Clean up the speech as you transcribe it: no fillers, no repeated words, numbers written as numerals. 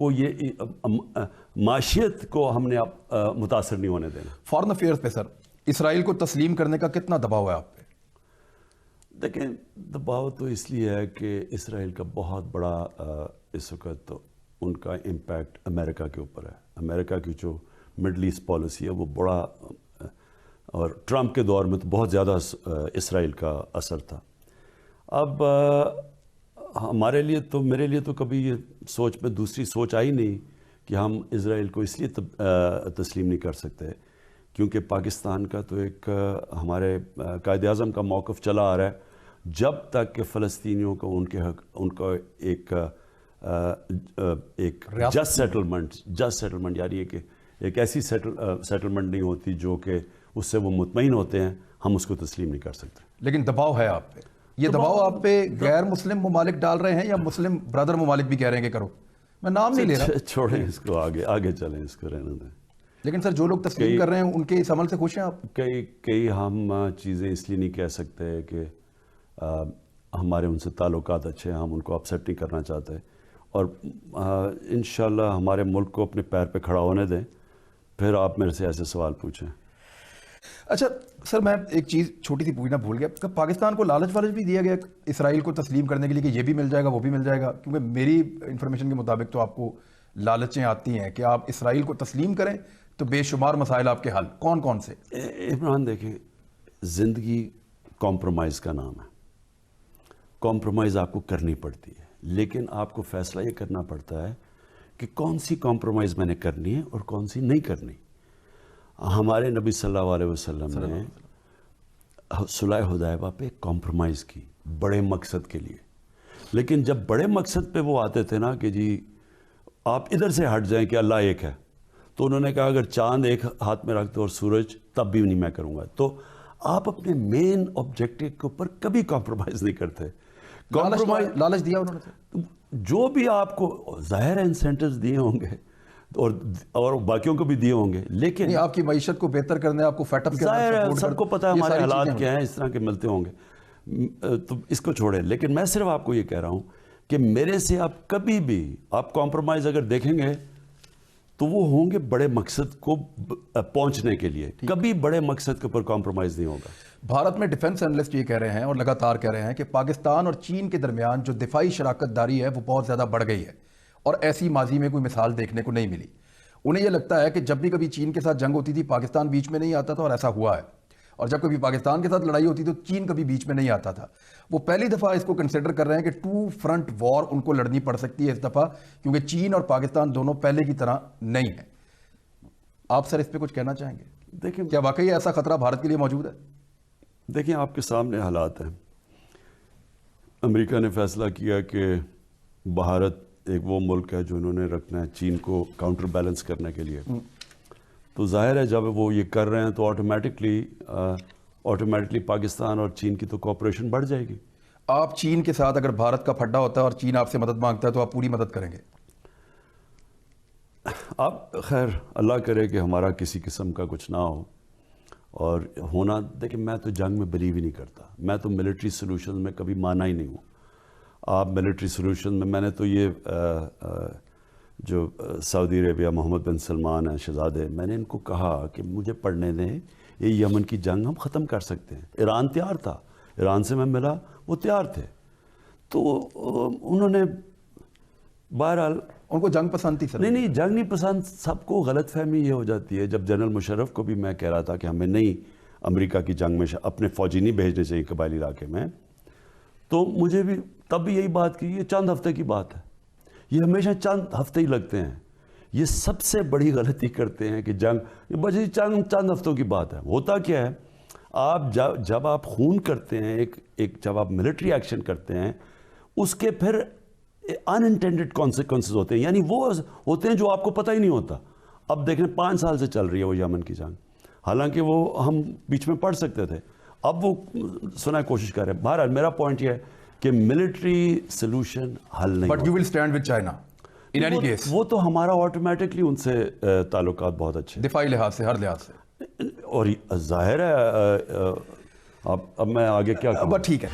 کو یہ معاشیت کو ہم نے متاثر نہیں ہونے دینا. فارن افیئرز پہ سر اسرائیل کو تسلیم کرنے کا کتنا دباؤ ہے آپ پہ؟ دیکھیں دباؤ تو اس لیے ہے کہ اسرائیل کا بہت بڑا اس وقت ان کا امپیکٹ امریکہ کے اوپر ہے. امریکہ کی جو مڈل ایسٹ پالیسی ہے وہ بڑا، اور ٹرمپ کے دور میں تو بہت زیادہ اسرائیل کا اثر تھا. اب ہمارے لیے تو، میرے لیے تو کبھی یہ سوچ میں دوسری سوچ آئی نہیں کہ ہم اسرائیل کو اس لیے تسلیم نہیں کر سکتے کیونکہ پاکستان کا تو ایک ہمارے قائد اعظم کا موقف چلا آ رہا ہے جب تک کہ فلسطینیوں کو ان کے حق، ان کا ایک جسٹ سیٹلمنٹ یعنی کہ ایک ایسی سیٹلمنٹ نہیں ہوتی جو کہ اس سے وہ مطمئن ہوتے ہیں، ہم اس کو تسلیم نہیں کر سکتے. لیکن دباؤ ہے آپ پہ. یہ دباؤ آپ پہ غیر مسلم ممالک ڈال رہے ہیں یا مسلم برادر ممالک بھی کہہ رہے ہیں کہ کرو؟ میں نام نہیں لے رہا. چھوڑیں اس کو، آگے چلیں، اس کو رہنے دیں. لیکن سر جو لوگ تسلیم کر رہے ہیں ان کے اس عمل سے خوش ہیں آپ؟ کئی ہم چیزیں اس لیے نہیں کہہ سکتے کہ ہمارے ان سے تعلقات اچھے ہیں، ہم ان کو اپسیٹ نہیں کرنا چاہتے، اور انشاءاللہ ہمارے ملک کو اپنے پیر پہ کھڑا ہونے دیں، پھر آپ میرے سے ایسے سوال پوچھیں. اچھا سر، میں ایک چیز چھوٹی سی پوچھنا بھول گیا کہ پاکستان کو لالچ بھی دیا گیا اسرائیل کو تسلیم کرنے کے لیے کہ یہ بھی مل جائے گا وہ بھی مل جائے گا؟ کیونکہ میری انفارمیشن کے مطابق تو آپ کو لالچیں آتی ہیں کہ آپ اسرائیل کو تسلیم کریں تو بے شمار مسائل آپ کے حل. کون کون سے؟ عمران دیکھیں، زندگی کمپرومائز کا نام ہے. کمپرومائز آپ کو کرنی پڑتی ہے، لیکن آپ کو فیصلہ یہ کرنا پڑتا ہے کہ کون سی کمپرومائز میں نے کرنی ہے اور کون سی نہیں کرنی. ہمارے نبی صلی اللہ علیہ وسلم نے صلح حدیبیہ پہ کمپرومائز کی بڑے مقصد کے لیے، لیکن جب بڑے مقصد پہ وہ آتے تھے نا کہ جی آپ ادھر سے ہٹ جائیں کہ اللہ ایک ہے، تو انہوں نے کہا اگر چاند ایک ہاتھ میں رکھ دو اور سورج، تب بھی نہیں میں کروں گا. تو آپ اپنے مین آبجیکٹو کے اوپر کبھی کمپرومائز نہیں کرتے. لالچ دیا انہوں نے، جو بھی آپ کو ظاہر انسینٹیوز دیے ہوں گے اور باقیوں کو بھی دیے ہوں گے، لیکن آپ کی معیشت کو بہتر کرنے، آپ کو فیٹ اپ کرنا، ظاہر ہے سب کو پتہ ہے ہمارے حالات کیا ہیں، اس طرح کے ملتے ہوں گے، تو اس کو چھوڑیں. لیکن میں صرف آپ کو یہ کہہ رہا ہوں کہ میرے سے آپ کبھی بھی آپ کمپرومائز اگر دیکھیں گے تو وہ ہوں گے بڑے مقصد کو پہنچنے کے لیے، کبھی بڑے مقصد کے اوپر کمپرومائز نہیں ہوگا. بھارت میں ڈیفنس انالسٹ یہ کہہ رہے ہیں اور لگاتار کہہ رہے ہیں کہ پاکستان اور چین کے درمیان جو دفاعی شراکت داری ہے وہ بہت زیادہ بڑھ گئی ہے اور ایسی ماضی میں کوئی مثال دیکھنے کو نہیں ملی. انہیں یہ لگتا ہے کہ جب بھی کبھی چین کے ساتھ جنگ ہوتی تھی پاکستان بیچ میں نہیں آتا تھا، اور ایسا ہوا ہے، اور جب کبھی پاکستان کے ساتھ لڑائی ہوتی تو چین کبھی بیچ میں نہیں آتا تھا. وہ پہلی دفعہ اس کو کنسیڈر کر رہے ہیں کہ 2 فرنٹ وار ان کو لڑنی پڑ سکتی ہے اس دفعہ، کیونکہ چین اور پاکستان دونوں پہلے کی طرح نہیں ہیں. آپ سر اس پہ کچھ کہنا چاہیں گے؟ دیکھیں کیا واقعی ایسا خطرہ بھارت کے لیے موجود ہے؟ دیکھیں آپ کے سامنے حالات ہیں. امریکہ نے فیصلہ کیا کہ بھارت ایک وہ ملک ہے جو انہوں نے رکھنا ہے چین کو کاؤنٹر بیلنس کرنے کے لیے. تو ظاہر ہے جب وہ یہ کر رہے ہیں تو آٹومیٹکلی پاکستان اور چین کی تو کوآپریشن بڑھ جائے گی. آپ چین کے ساتھ اگر بھارت کا پھڈا ہوتا ہے اور چین آپ سے مدد مانگتا ہے تو آپ پوری مدد کریں گے؟ آپ خیر اللہ کرے کہ ہمارا کسی قسم کا کچھ نہ ہو اور ہونا. دیکھیں میں تو جنگ میں بلیو ہی نہیں کرتا، میں تو ملٹری سولوشن میں کبھی مانا ہی نہیں ہوں. آپ ملٹری سولوشن میں نے تو یہ جو سعودی عربیہ محمد بن سلمان ہیں شہزادے، میں نے ان کو کہا کہ مجھے پڑھنے دیں، یہ یمن کی جنگ ہم ختم کر سکتے ہیں. ایران تیار تھا، ایران سے میں ملا، وہ تیار تھے. تو انہوں نے بہرحال ان کو جنگ پسند تھی سر؟ نہیں جنگ نہیں پسند. سب کو غلط فہمی یہ ہو جاتی ہے. جب جنرل مشرف کو بھی میں کہہ رہا تھا کہ ہمیں نہیں امریکہ کی جنگ میں اپنے فوجی نہیں بھیجنے چاہیے قبائلی علاقے میں، تو مجھے بھی تب بھی یہی بات کی، یہ چند ہفتے کی بات ہے، یہ ہمیشہ چند ہفتے ہی لگتے ہیں. یہ سب سے بڑی غلطی کرتے ہیں کہ جنگ بجے چند ہفتوں کی بات ہے. ہوتا کیا ہے، آپ جب آپ خون کرتے ہیں، ایک جب آپ ملٹری ایکشن کرتے ہیں، اس کے پھر انانٹینڈڈ کانسیکوینسز ہوتے ہیں، یعنی وہ ہوتے ہیں جو آپ کو پتہ ہی نہیں ہوتا. اب دیکھیں 5 سال سے چل رہی ہے وہ یمن کی جنگ، حالانکہ وہ ہم بیچ میں پڑھ سکتے تھے، اب وہ سنا کوشش کر رہے ہیں. بہرحال میرا پوائنٹ یہ ہے کہ ملٹری سلوشن حل نہیں. But you will stand with China in any case. وہ تو ہمارا آٹومیٹکلی ان سے تعلقات بہت اچھے، دفاعی لحاظ سے، ہر لحاظ سے. اور ظاہر ہے اب میں آگے کیا کروں. ٹھیک ہے.